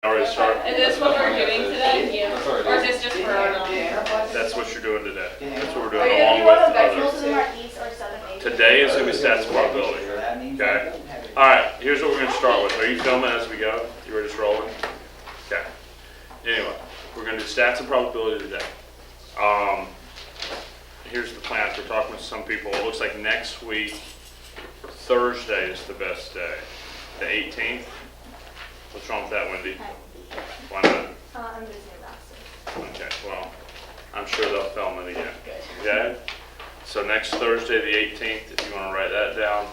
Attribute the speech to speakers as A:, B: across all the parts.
A: Already start?
B: Is this what we're doing today? Yeah. Or is this just for
A: That's what you're doing today. That's what we're
B: Are
A: doing
B: you
A: along
B: doing
A: with
B: a
A: others.
C: Most of them are east or southern Asian.
A: Today is going to be stats and probability. Okay? Alright, here's what we're going to start with. Are you filming as we go? You were just rolling? Okay. Anyway, we're going to do stats and probability today. Here's the plan. We're talking with some people. It looks like next week, Thursday is the best day. The 18th. What's wrong with that, Wendy? Why not?
C: I'm busy about
A: Okay, well, I'm sure they'll film it again. Okay? So next Thursday, the 18th, if you want to write that down,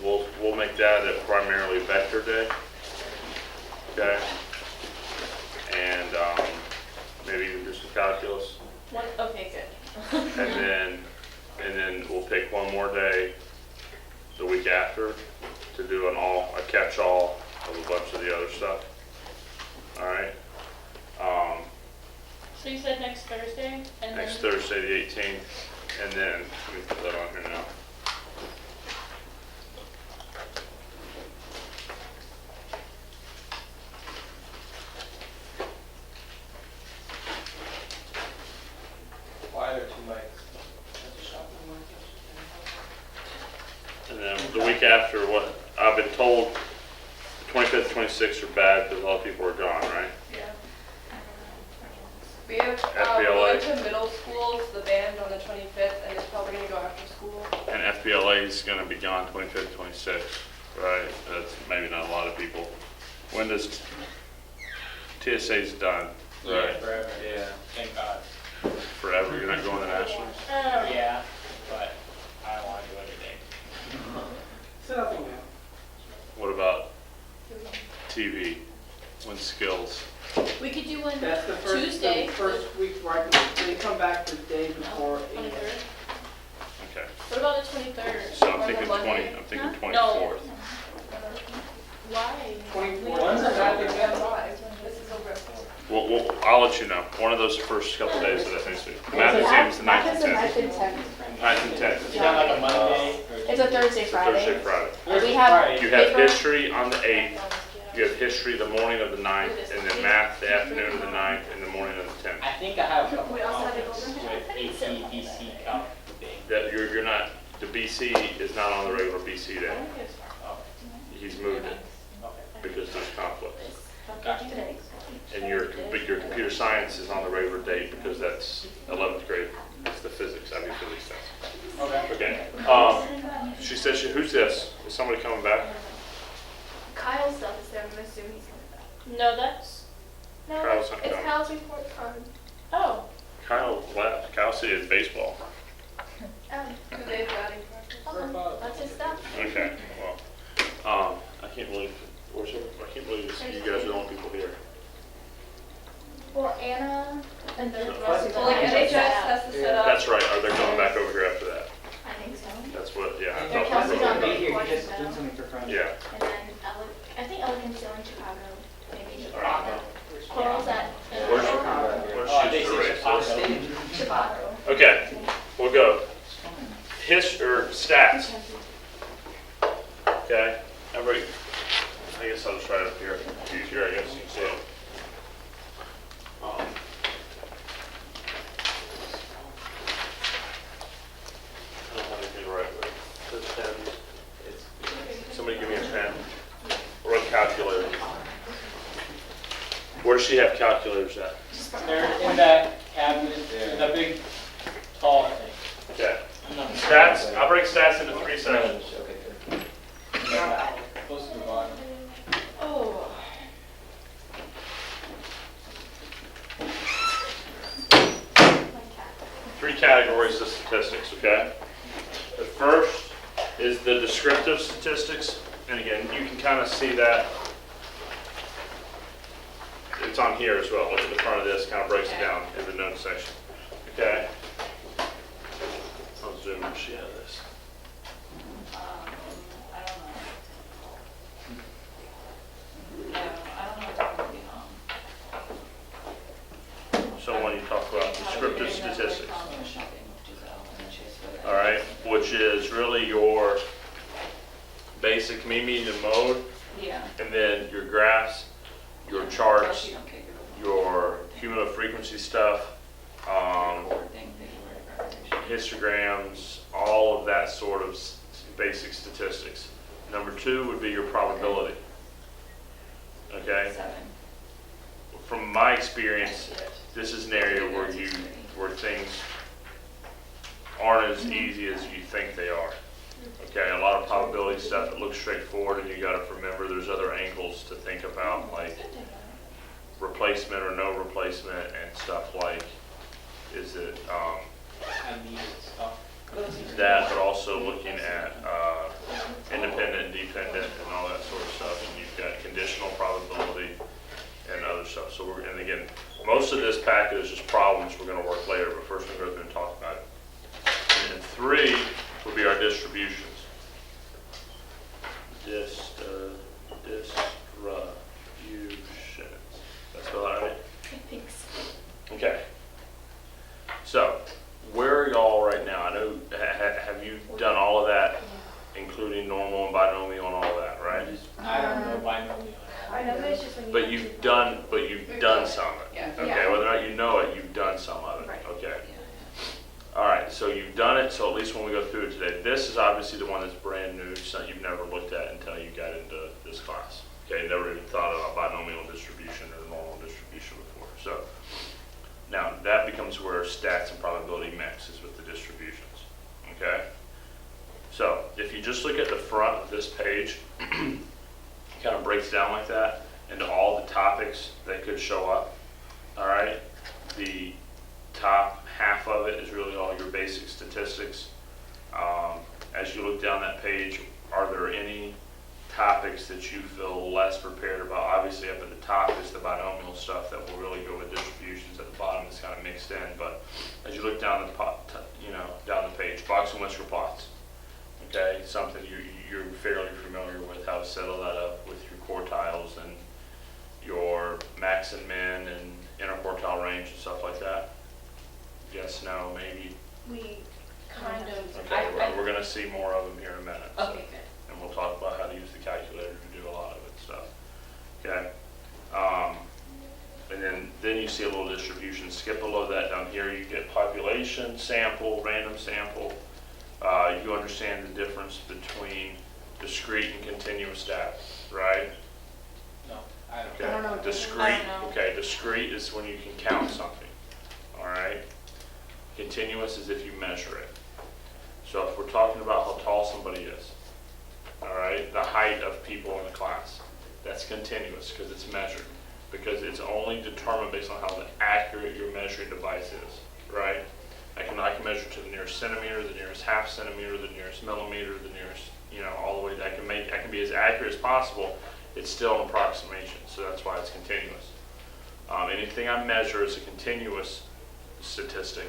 A: we'll make that a primarily vector day. Okay? And maybe even do some calculus.
B: Okay, good.
A: And then we'll pick one more day the week after to do a catch-all of a bunch of the other stuff. All right.
B: So you said next Thursday? And
A: Next
B: then
A: Thursday, the 18th, and then let me put that on here now.
D: Why are there two mics?
A: And then the week after, what I've been told, the 25th, 26th are bad because a lot of people are gone, right?
B: yeah.
E: We have
A: FBLA.
E: going to middle schools, the band on the 25th, and it's probably going to go after school.
A: And FBLA is going to be gone 25th, 26th, right? That's maybe not a lot of people. When does TSA's done? Right.
D: Forever, yeah, thank God.
A: Forever. You're not going to nationals.
D: Yeah, but I don't want to do anything.
F: Set up now.
A: What about TV? When skills?
B: We could do one
F: That's the
B: Tuesday.
F: the first week right before, they come back the day before.
B: 23rd.
A: Okay.
B: What about the 23rd?
A: So I'm
E: Or the
A: thinking
E: Monday?
A: 20. I'm thinking
B: Huh?
A: 24th.
B: Why?
F: 24th.
E: When's the traffic jam live? This is over at 4.
A: Well, I'll let you know. One of those first couple days of that next week. Math exam is the 9th and 10th. 9th and 10th.
D: Is that like a Monday? Or
C: It's a Thursday, Friday.
A: Thursday, Friday.
C: And we have
D: Friday.
A: You have
C: paper.
A: history on the 8th. You have history the morning of the 9th, and then math the afternoon of the 9th, and the morning of the 10th.
D: I think I have a couple
C: We also have a
D: conflicts
C: golden
D: with AT, BC calc thing.
A: That you're not, the BC is not on the regular BC day.
D: Oh,
A: He's moved it
D: okay.
A: because there's conflict.
D: Gotcha.
A: And your computer science is on the regular date because that's 11th grade. It's the physics, I mean physics test.
D: Okay.
A: Okay. She says, who's this? Is somebody coming back?
C: Kyle's stuff is there. I'm assuming he's coming back.
B: No, that's.
C: No,
A: Kyle's not
C: it's
A: coming.
C: Kyle's report card.
B: Oh.
A: Kyle left. Kyle said it's baseball.
E: Today's batting practice.
C: That's his stuff.
A: Okay, well, I can't believe, I can't believe you guys are the only people here.
C: Well, Anna and the rest of
E: Well, like NHS has to set up.
A: That's right, are they coming back over here after that?
C: I think so.
A: That's what, yeah. I
C: They're
A: thought
C: Kelsey's
A: they were
C: on
A: gonna-
F: Be here, you
C: vacation
F: just do
C: now.
F: something for fun.
A: Yeah,
C: And then I think Elkin's still in Chicago. Maybe
A: all right.
C: Coral's at
A: Where's
D: Oh, I think
A: the race?
D: it's
C: Chicago.
A: Okay, we'll go. Stats, okay? Everybody, I guess I'll just write it up here. It's easier, I guess you can see it. I don't have anything to write with. This pen, somebody give me a pen or a calculator. Where does she have calculators at?
D: They're in that cabinet, the big, tall thing.
A: Okay. Stats, I'll break stats into 3 sections.
D: Close to the bottom.
E: Oh.
A: Three categories of statistics, okay? The first is the descriptive statistics. And again, you can kind of see that. It's on here as well. Look at the front of this, kind of breaks it down in the notes section. Okay? I'll zoom in. She has this. So when you talk about descriptive statistics, all right, which is really your basic mean, median, and mode,
B: Yeah.
A: and then your graphs, your charts, your cumulative frequency stuff, histograms, all of that sort of basic statistics. Number 2 would be your probability. Okay? From my experience, this is an area where things aren't as easy as you think they are. Okay, a lot of probability stuff that looks straightforward, and you got to remember there's other angles to think about, like replacement or no replacement, and stuff like, is it
D: stuff.
A: that, but also looking at independent, dependent, and all that sort of stuff. And you've got conditional probability and other stuff. So and again, most of this packet is just problems we're going to work later, but first we're going to go through and talk about it. And then 3 will be our distributions. Distributions. That's what I mean.
B: Thanks.
A: Okay. So, where are y'all right now? I know, have you done all of that, including normal and binomial and all of that, right?
D: I don't know binomial.
C: I know it's just when you.
A: But you've done some of it.
E: Yeah.
A: Okay,
C: Yeah.
A: whether or not you know it, you've done some of it.
C: Right.
A: Okay. All right, so you've done it, so at least when we go through it today, this is obviously the one that's brand new, something you've never looked at until you got into this class. Okay, you never even thought about binomial distribution or normal distribution before. So now that becomes where stats and probability mixes with the distributions. Okay? So if you just look at the front of this page, it kind of breaks down like that into all the topics that could show up. All right? The top half of it is really all your basic statistics. As you look down that page, are there any topics that you feel less prepared about? Obviously up at the top is the binomial stuff that will really go with distributions. At the bottom is kind of mixed in, but as you look down down the page, box and Whisker Plots. Okay, something you're fairly familiar with, how to settle that up with your quartiles and your max and min and interquartile range and stuff like that. Yes, no, maybe.
B: We kind of.
A: Okay, well, we're going to see more of them here in a minute. So.
B: Okay, good.
A: And we'll talk about how to use the calculator to do a lot of it stuff. Okay. And then you see a little distribution. Skip below that down here. You get population, sample, random sample. You understand the difference between discrete and continuous data, right?
D: No, I don't.
A: Okay.
B: I don't know.
A: Discrete.
B: I don't know.
A: Okay. Discrete is when you can count something. All right. Continuous is if you measure it. So if we're talking about how tall somebody is, all right, the height of people in the class, that's continuous because it's measured, because it's only determined based on how accurate your measuring device is, right? I can measure to the nearest centimeter, the nearest half centimeter, the nearest millimeter, the nearest, all the way. I can be as accurate as possible. It's still an approximation, so that's why it's continuous. Anything I measure is a continuous statistic.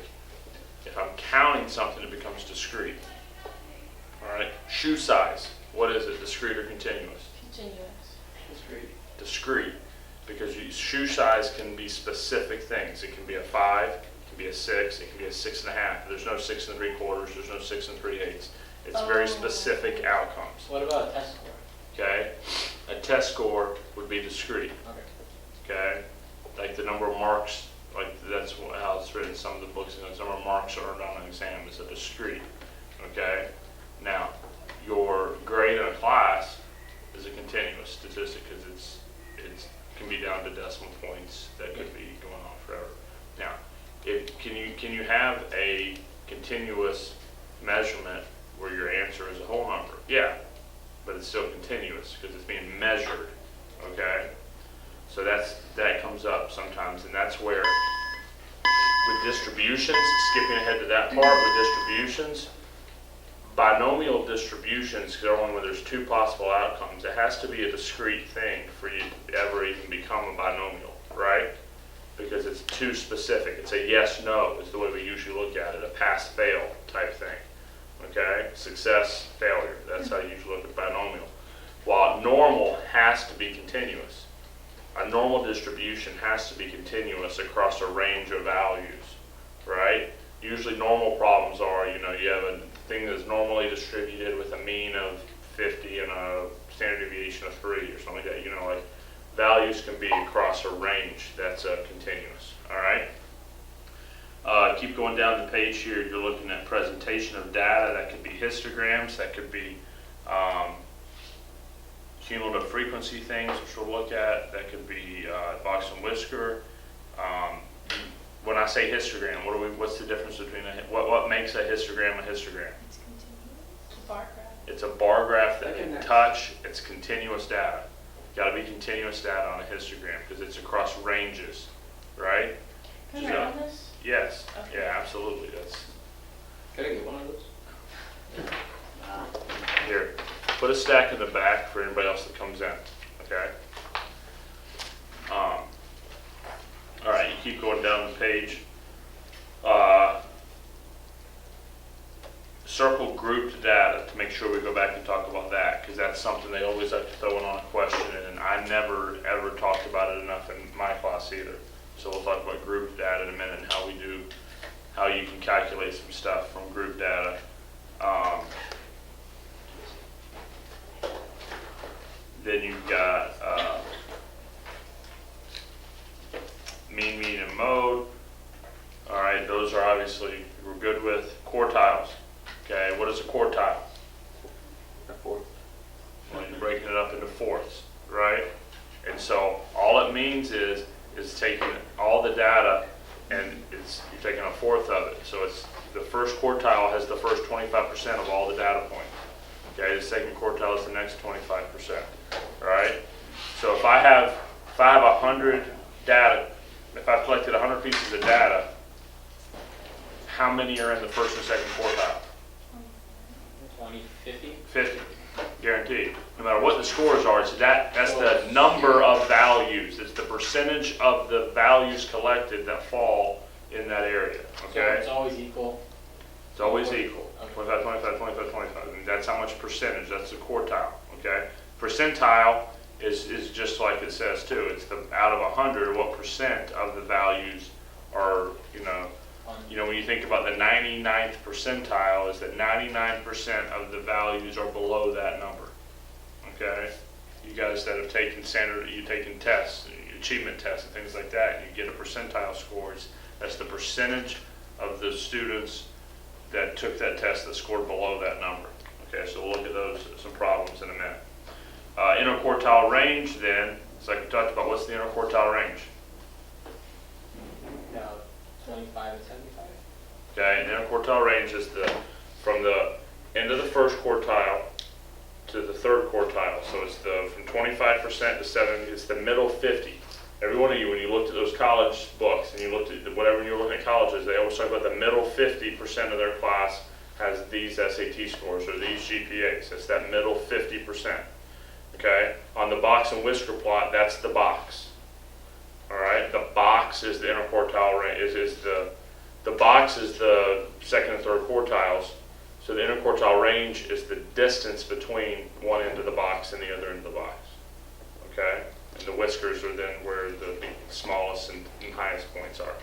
A: If I'm counting something, it becomes discrete. All right, shoe size. What is it, discrete or continuous?
B: Continuous.
A: Discrete, because shoe size can be specific things. It can be a 5, it can be a 6, it can be a 6.5. There's no 6 3/4, there's no 6 3/8. It's very specific outcomes.
D: What about a test score?
A: Okay, a test score would be discrete.
D: Okay.
A: Okay, like the number of marks, like that's how it's written in some of the books. The number of marks earned on an exam is a discrete. Okay, now your grade in a class is a continuous statistic because it can be down to decimal points that could be going on forever. Now, can you have a continuous measurement where your answer is a whole number? Yeah, but it's still continuous because it's being measured. Okay, so that comes up sometimes, and that's where with distributions, skipping ahead to that part, with distributions. Binomial distributions, going when there's 2 possible outcomes, it has to be a discrete thing for you to ever even become a binomial, right? Because it's too specific. It's a yes-no is the way we usually look at it, a pass-fail type thing, okay? Success, failure, that's how you usually look at binomial. While normal has to be continuous. A normal distribution has to be continuous across a range of values, right? Usually normal problems are, you have a thing that's normally distributed with a mean of 50 and a standard deviation of 3 or something like that. values can be across a range that's continuous, all right? Keep going down the page here, you're looking at presentation of data. That could be histograms, that could be cumulative frequency things, which we'll look at. That could be box and whisker. When I say histogram, what's the difference between what makes a histogram a histogram?
B: It's continuous. Bar graph.
A: It's a bar graph that
F: Okay,
A: can
F: next.
A: touch. It's continuous data. Got to be continuous data on a histogram because it's across ranges, right?
B: Can I write on this?
A: Yes.
B: Okay.
A: Yeah, absolutely. That's
D: Can I get one of those?
A: here. Put a stack in the back for anybody else that comes in. Okay. All right. You keep going down the page. Circle grouped data to make sure we go back and talk about that, because that's something they always like to throw in on a question, and I never ever talked about it enough in my class either. So we'll talk about grouped data in a minute and how you can calculate some stuff from group data. Then you've got mean, mean, and mode. All right, those are obviously we're good with. Quartiles. Okay, what is a quartile?
D: Fourth.
A: Well, you're breaking it up into fourths, right? And so all it means is taking all the data and you're taking a fourth of it. So it's the first quartile has the first 25% of all the data points. Okay, the second quartile is the next 25%, right? So if I have 100 data, if I've collected 100 pieces of data, how many are in the first and second quartile?
D: 20, 50?
A: 50, guaranteed. No matter what the scores are, that's the number of values. It's the percentage of the values collected that fall in that area,
D: So
A: okay?
D: it's always equal?
A: It's always equal,
D: Okay.
A: 25, 25, 25, 25. And that's how much percentage, that's the quartile, okay? Percentile is just like it says too. It's the out of 100, what percent of the values are, when you think about the 99th percentile, is that 99% of the values are below that number, okay? You guys that have taken you've taken tests, achievement tests and things like that, and you get a percentile scores, that's the percentage of the students that took that test that scored below that number. Okay, so we'll look at those, some problems in a minute. Interquartile range then, it's like we talked about, what's the interquartile range?
D: 25 and 75?
A: Okay, and interquartile range is from the end of the first quartile to the third quartile. So it's from 25% to 70, it's the middle 50. Every one of you, when you looked at those college books and you looked at whatever you're looking at colleges, they always talk about the middle 50% of their class has these SAT scores or these GPAs. It's that middle 50%. Okay? On the box and whisker plot, that's the box. All right? The box is the interquartile range. The box is the second and third quartiles. So the interquartile range is the distance between one end of the box and the other end of the box. Okay? And the whiskers are then where the smallest and highest points are.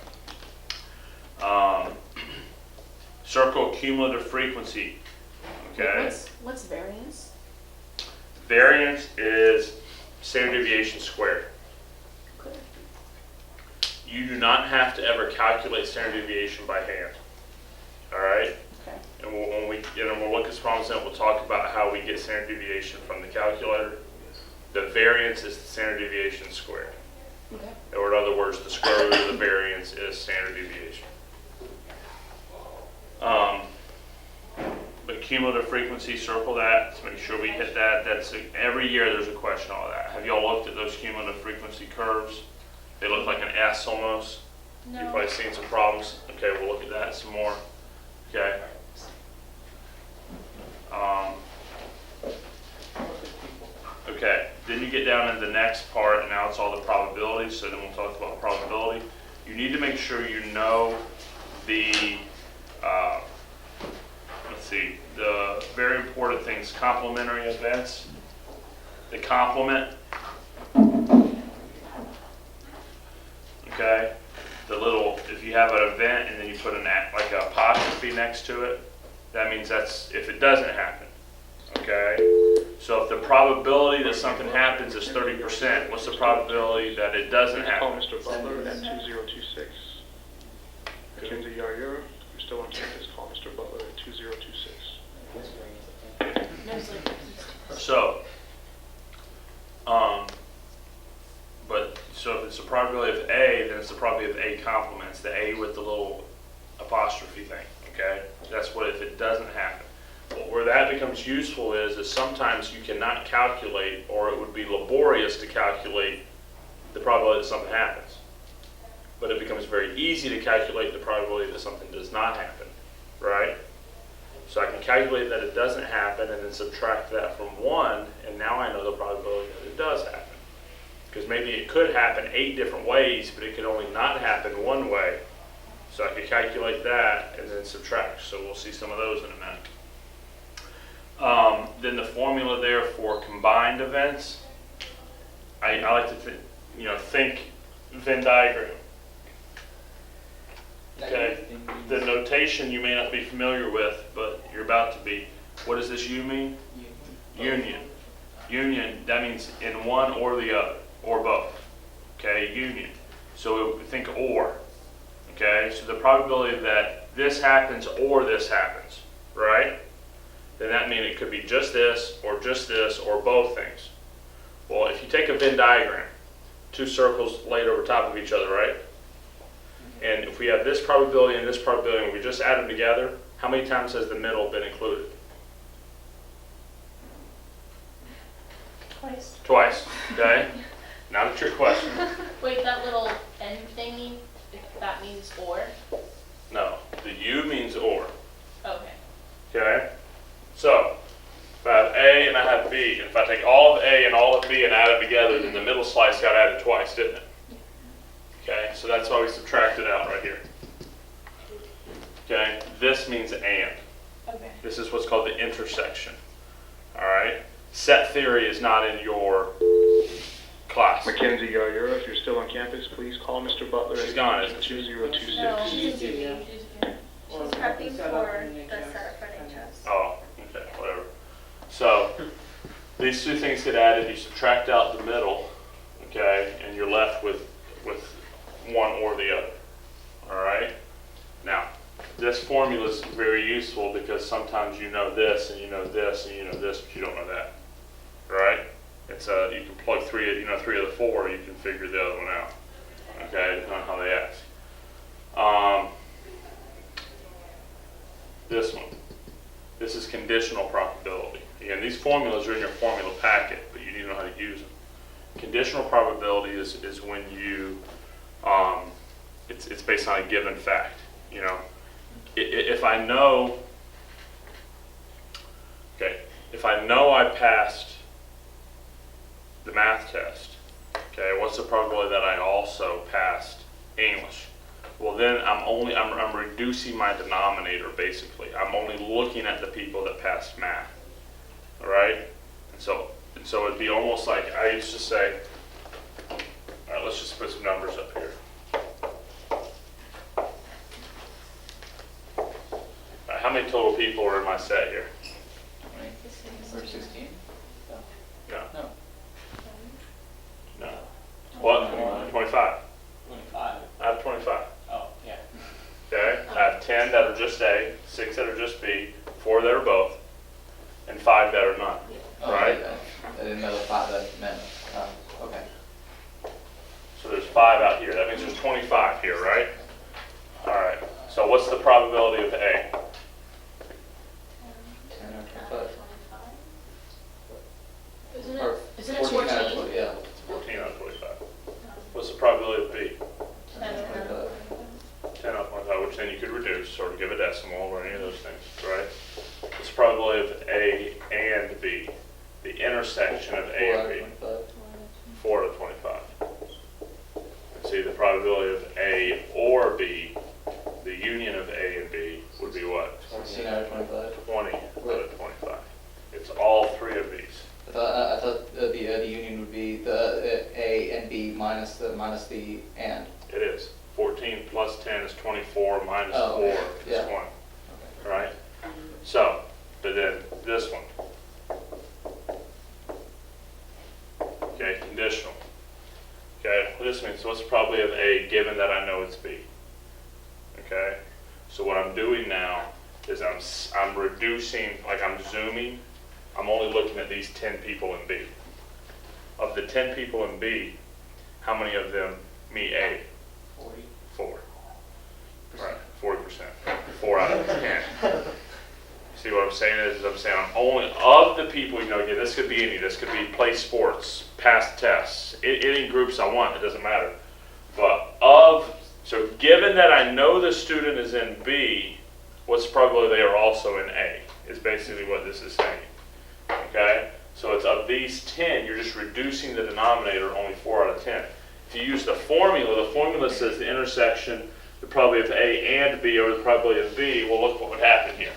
A: Circle cumulative frequency. Okay?
B: What's variance?
A: Variance is standard deviation squared.
B: Okay.
A: You do not have to ever calculate standard deviation by hand. All right?
B: Okay.
A: And we'll look at this problem set, we'll talk about how we get standard deviation from the calculator. The variance is the standard deviation squared.
B: Okay.
A: Or in other words, the square root of the variance is standard deviation. But cumulative frequency, circle that to make sure we hit that. That's every year there's a question on that. Have y'all looked at those cumulative frequency curves? They look like an S almost.
B: No.
A: You've probably seen some problems. Okay, we'll look at that some more. Okay. Okay, then you get down into the next part, and now it's all the probabilities, so then we'll talk about probability. You need to make sure you know the, the very important things, complementary events, the complement, okay? The little, if you have an event and then you put like an apostrophe next to it, that means that's if it doesn't happen, okay? So if the probability that something happens is 30%, what's the probability that it doesn't
G: Call
A: happen?
G: Mr. Butler at 2026. Mackenzie Yayura, you're still on campus. Call Mr. Butler at 2026.
B: No sleep.
A: So, so if it's the probability of A, then it's the probability of A complements, the A with the little apostrophe thing, okay? That's what if it doesn't happen. But where that becomes useful is sometimes you cannot calculate, or it would be laborious to calculate the probability that something happens. But it becomes very easy to calculate the probability that something does not happen, right? So I can calculate that it doesn't happen and then subtract that from 1, and now I know the probability that it does happen. Because maybe it could happen 8 different ways, but it could only not happen one way. So I could calculate that and then subtract. So we'll see some of those in a minute. Then the formula there for combined events, I like to think Venn diagram. Okay, the notation you may not be familiar with, but you're about to be. What does this U mean? Union. Union, that means in one or the other, or both. Okay, union. So think or. Okay, so the probability that this happens or this happens, right? Then that means it could be just this, or both things. Well, if you take a Venn diagram, 2 circles laid over top of each other, right? And if we have this probability and this probability, and we just add them together, how many times has the middle been included?
B: Twice.
A: Twice, okay? Not a trick question.
B: Wait, that little N thingy, that means or?
A: No, the U means or,
B: Okay.
A: okay? So, if I have A and I have B, and if I take all of A and all of B and add them together, then the middle slice got added twice, didn't it? Okay, so that's why we subtracted out right here. Okay, this means and.
B: Okay.
A: This is what's called the intersection. All right, set theory is not in your class.
G: Mackenzie Yayura, if you're still on campus, please call Mr. Butler
A: She's
G: at
A: gone, isn't she?
G: 2026.
C: No,
B: She's a
F: Yeah.
B: TV.
C: She's prepping for the setup for HS.
A: Oh, okay, whatever. So these 2 things get added. You subtract out the middle, okay, and you're left with one or the other. All right. Now, this formula is very useful because sometimes you know this and you know this and you know this, but you don't know that. Right? It's you can plug 3 of the 4, you can figure the other one out. Okay, depending on how they ask. This one. This is conditional probability. Again, these formulas are in your formula packet, but you need to know how to use them. Conditional probability is when you, it's based on a given fact. You know, if I know, okay, if I know I passed the math test, okay, what's the probability that I also passed English? Well, then I'm reducing my denominator basically. I'm only looking at the people that passed math. All right, and so it'd be almost like I used to say. All right, let's just put some numbers up here. All right, how many total people are in my set here?
D: Or 16?
A: No.
D: No.
A: No. What? 25.
D: 25.
A: I have 25.
D: Oh, yeah.
A: Okay. I have 10 that are just A, 6 that are just B, 4 that are both, and 5 that are none.
H: Oh,
A: Right?
H: I didn't know the five that meant, okay.
A: So there's 5 out here. That means there's 25 here, right? All right. So what's the probability of A?
H: 10 or 25.
B: Isn't
H: Or
B: it, isn't it
H: 14 out of
B: 14?
H: 20, yeah.
A: 14 out of 25. What's the probability of B?
H: 10 or 25.
A: 10 out of 25, which then you could reduce or give a decimal or any of those things, right? What's the probability of A and B? The intersection of A and B. 4 out of 25. And see, the probability of A or B, the union of A and B, would be what?
H: 14 out of 25.
A: 20 out of 25. It's all 3 of these.
H: I thought the union would be the A and B minus the and.
A: It is. 14 plus 10 is 24, minus
H: Oh,
A: 4 is
H: yeah.
A: 1. Right? So, but then this one. this means, so what's the probability of A given that I know it's B? Okay, so what I'm doing now is I'm reducing, like I'm zooming, I'm only looking at these 10 people in B. Of the 10 people in B, how many of them meet A?
D: 40.
A: 4. Right, 40%. 4 out of 10. See what I'm saying is I'm saying I'm only, of the people, you know, again, this could be any, this could be play sports, pass tests, any groups I want, it doesn't matter. But so given that I know the student is in B, what's the probability they are also in A, is basically what this is saying. Okay? So it's of these 10, you're just reducing the denominator only 4 out of 10. If you use the formula says the intersection, the probability of A and B over the probability of B, well look what would happen here.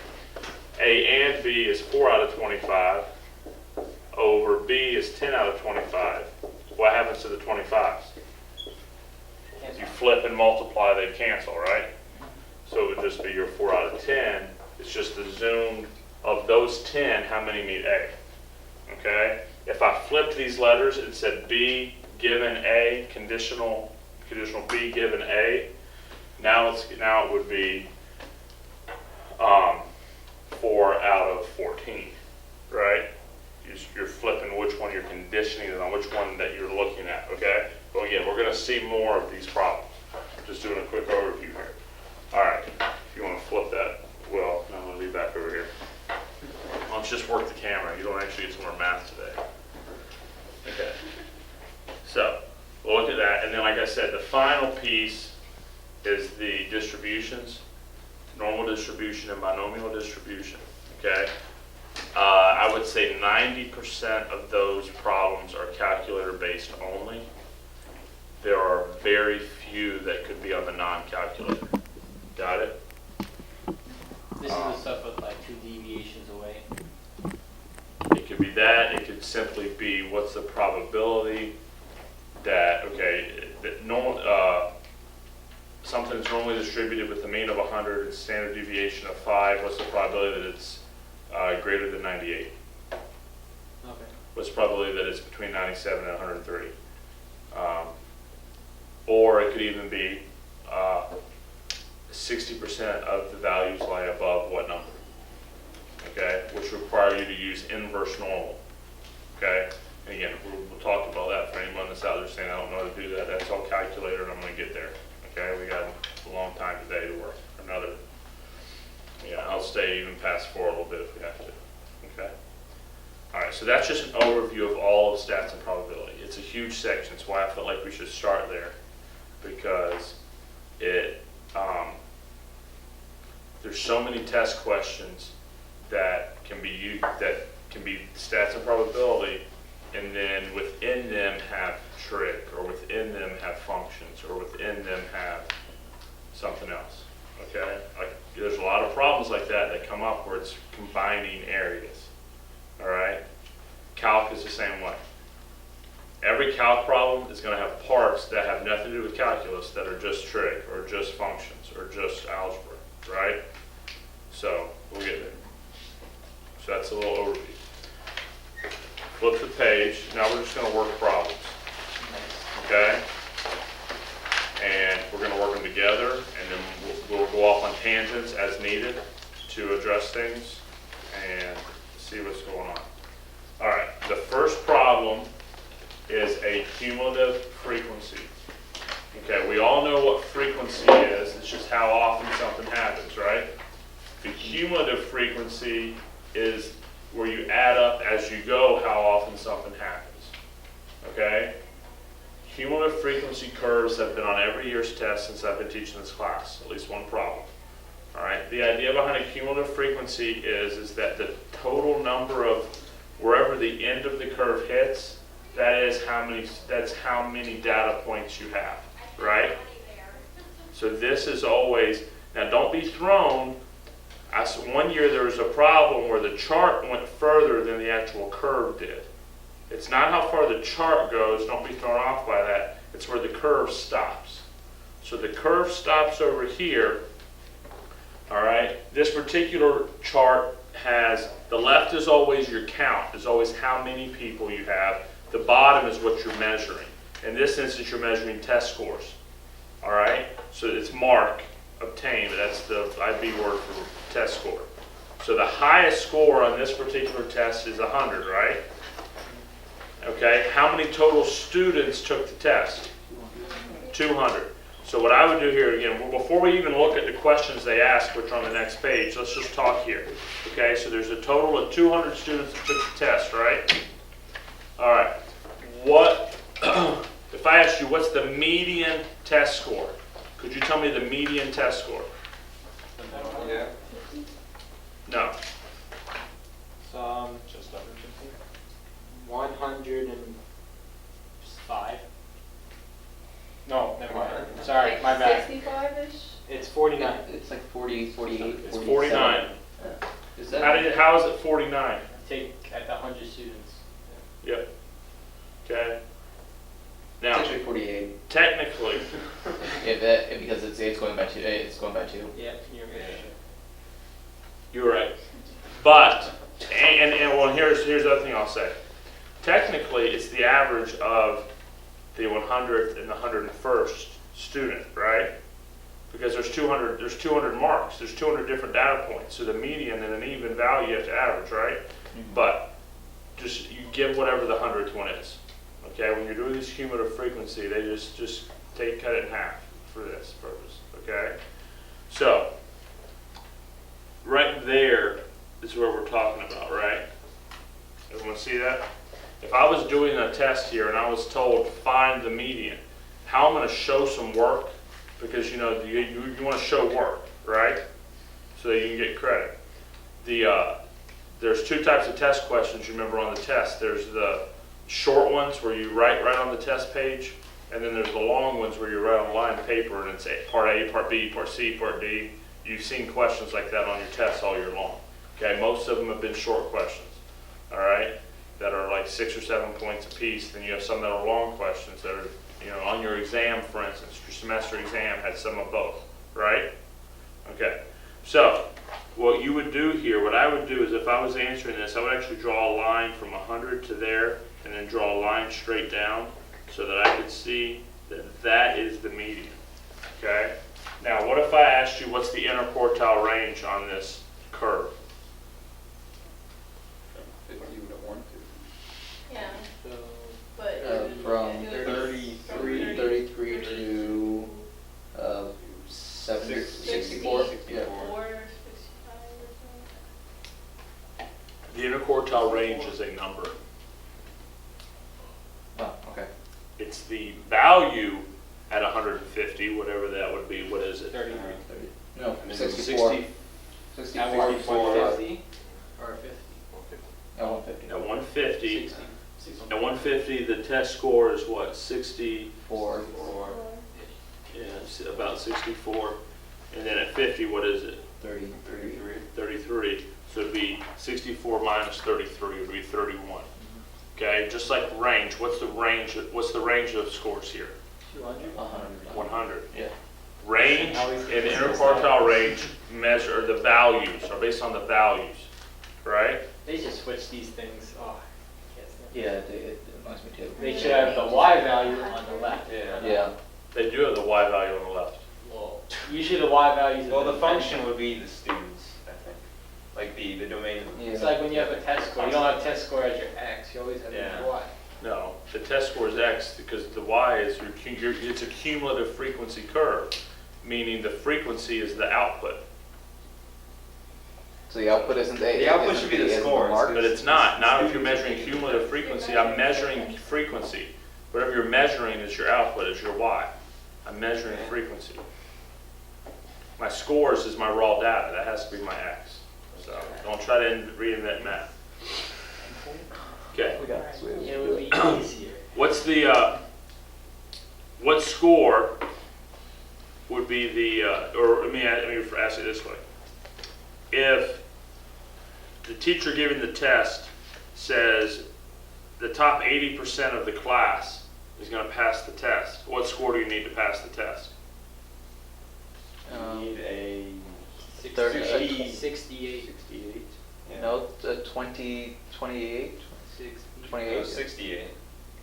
A: A and B is 4 out of 25, over B is 10 out of 25. What happens to the 25s? You flip and multiply, they cancel, right? So it would just be your 4 out of 10. It's just the zoomed, of those 10, how many meet A? Okay? If I flipped these letters and said B given A, conditional B given A, now it would be 4 out of 14, right? You're flipping which one you're conditioning it on, which one that you're looking at, okay? But again, we're going to see more of these problems. Just doing a quick overview here. All right, if you want to flip that, well, I'm going to leave back over here. Let's just work the camera. You don't actually get some more math today. Okay. So, we'll look at that. And then, like I said, the final piece is the distributions, normal distribution and binomial distribution, okay? I would say 90% of those problems are calculator based only. There are very few that could be on the non-calculator. Got it?
D: This is the stuff with like 2 deviations away.
A: It could be that. It could simply be what's the probability that, okay, that normal, something's normally distributed with a mean of 100 and standard deviation of 5. What's the probability that it's greater than 98?
D: Okay.
A: What's the probability that it's between 97 and 103? Or it could even be 60% of the values lie above what number? Okay, which require you to use inverse normal. Okay, and again, we'll talk about that for anyone that's out there saying I don't know how to do that. That's all calculator, and I'm going to get there. Okay, we got a long time today to work. Another, yeah, I'll stay even past 4 a little bit if we have to. Okay. All right, so that's just an overview of all of stats and probability. It's a huge section. That's why I felt like we should start there, because it there's so many test questions that can be used, that can be stats and probability, and then within them have trick, or within them have functions, or within them have something else. Okay, like there's a lot of problems like that come up where it's combining areas. All right, calc is the same way. Every calc problem is going to have parts that have nothing to do with calculus, that are just trig, or just functions, or just algebra, right? So we'll get there. So that's a little overview. Flip the page. Now we're just going to work problems. Okay? And we're going to work them together, and then we'll go off on tangents as needed to address things and see what's going on. All right, the first problem is a cumulative frequency. Okay, we all know what frequency is. It's just how often something happens, right? The cumulative frequency is where you add up as you go how often something happens. Okay? Cumulative frequency curves have been on every year's test since I've been teaching this class, at least one problem. All right, the idea behind a cumulative frequency is that the total number of wherever the end of the curve hits, that's how many data points you have, right? So this is always, now don't be thrown. One year there was a problem where the chart went further than the actual curve did. It's not how far the chart goes, don't be thrown off by that. It's where the curve stops. So the curve stops over here, all right? This particular chart has, the left is always your count, is always how many people you have. The bottom is what you're measuring. In this instance, you're measuring test scores. All right? So it's mark, obtained, that's the IB word for test score. So the highest score on this particular test is 100, right? Okay, how many total students took the test? 200. So what I would do here, again, before we even look at the questions they ask, which are on the next page, let's just talk here. Okay, so there's a total of 200 students that took the test, right? All right, what, if I asked you, what's the median test score? Could you tell me the median test score?
I: Yeah.
A: No.
D: Just under 105. No, never mind. Sorry, my bad.
E: 65-ish?
D: It's 49.
H: It's like 40, 48,
A: It's
H: 47.
A: 49.
H: Is that?
A: How is it 49?
D: Take at the 100 students.
A: Yep. Okay.
H: It's
A: Now,
H: actually 48.
A: technically,
H: Because it's going by two. It's going by two.
D: Yeah, you're right.
A: you're right. But, and well, here's the other thing I'll say. Technically, it's the average of the 100th and the 101st student, right? Because there's 200 marks. There's 200 different data points. So the median and an even value you have to average, right? But just you give whatever the 100th one is. Okay, when you're doing this cumulative frequency, they just cut it in half for this purpose. Okay, so right there is where we're talking about, right? Everyone see that? If I was doing a test here and I was told find the median, how I'm going to show some work, because you want to show work, right? So that you can get credit. There's two types of test questions you remember on the test. There's the short ones where you write right on the test page, and then there's the long ones where you write on a line of paper and it's part A, part B, part C, part D. You've seen questions like that on your tests all year long. Okay, most of them have been short questions, all right, that are like 6 or 7 points apiece. Then you have some that are long questions that are, on your exam, for instance, your semester exam had some of both, right? Okay, so what you would do here, what I would do is if I was answering this, I would actually draw a line from 100 to there and then draw a line straight down so that I could see that that is the median, okay? Now, what if I asked you what's the interquartile range on this curve?
I: 50 to 150.
B: Yeah,
D: So,
B: but.
H: From
B: it was
H: 33 to 70, 64.
B: 64,
H: Yeah.
B: 65 or something.
A: The interquartile range is a number.
H: Oh, okay.
A: It's the value at 150, whatever that would be. What is it?
D: 33.
H: No,
I: And then
H: 64.
I: 60.
H: 64.
D: At 150 or 50?
H: At 150.
A: At 150,
D: 60.
A: at 150, the test score is what? 60.
H: 4.
A: Yeah, it's about 64. And then at 50, what is it?
H: 33.
A: 33. So it'd be 64 minus 33 would be 31. Okay, just like range. What's the range? What's the range of scores here?
D: 200?
A: 100.
H: Yeah.
A: Range and interquartile range measure the values, are based on the values, right?
D: They should switch these things. Oh, I can't stand it.
H: Yeah, it reminds me too.
D: They should have the Y value on the left.
I: Yeah.
H: Yeah.
A: They do have the Y value on the left.
D: Well, usually the Y values.
I: Well, the function would be the students, I think. Like the domain.
D: It's like when you have a test score. You don't have a test score as your X. You always have
I: Yeah.
D: your Y.
A: No, the test score is X because the Y is it's a cumulative frequency curve, meaning the frequency is the output.
H: So the output isn't A.
I: The output
H: isn't
I: should be the
H: isn't
I: scores.
H: mark?
A: But it's not. Not if you're measuring cumulative frequency. I'm measuring frequency. Whatever you're measuring is your output, is your Y. I'm measuring frequency. My scores is my raw data. That has to be my X. So don't try to reinvent math. Okay.
H: We got it.
D: It would be easier.
A: What's the, what score would be the, or let me ask it this way. If the teacher giving the test says the top 80% of the class is going to pass the test, what score do you need to pass the test?
I: You need a
H: 30,
D: 68.
I: 68. Yeah.
H: No, 20, 28? 28?
I: 68.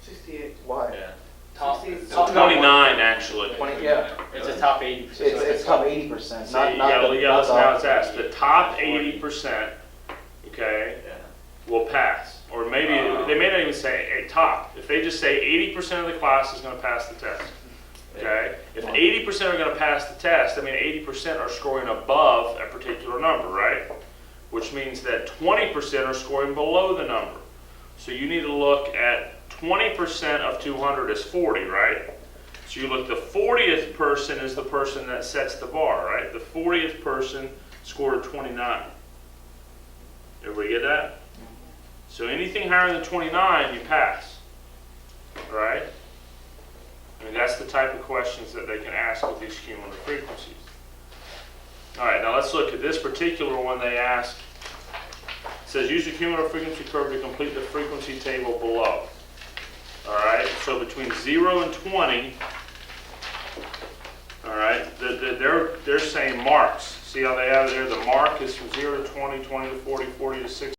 F: 68. Why?
I: Yeah.
D: Top,
F: Sixties.
D: top
A: 29, actually.
H: 20, yeah.
D: It's a top 80%.
H: It's top 80%,
A: See,
H: not
A: yeah,
H: the.
A: yeah,
H: not
A: listen
H: the-
A: how it's asked. The top 80%, okay,
I: Yeah.
A: will pass. Or maybe, they may not even say a top. If they just say 80% of the class is gonna pass the test, okay? If 80% are gonna pass the test, I mean 80% are scoring above a particular number, right? Which means that 20% are scoring below the number. So you need to look at 20% of 200 is 40, right? So you look, the 40th person is the person that sets the bar, right? The 40th person scored a 29. Everybody get that? So anything higher than 29, you pass, right? I mean, that's the type of questions that they can ask with these cumulative frequencies. All right, now let's look at this particular one they ask. It says use the cumulative frequency curve to complete the frequency table below. All right, so between 0 and 20, all right, they're saying marks. See how they have it there? The mark is from 0 to 20, 20 to 40, 40 to 60.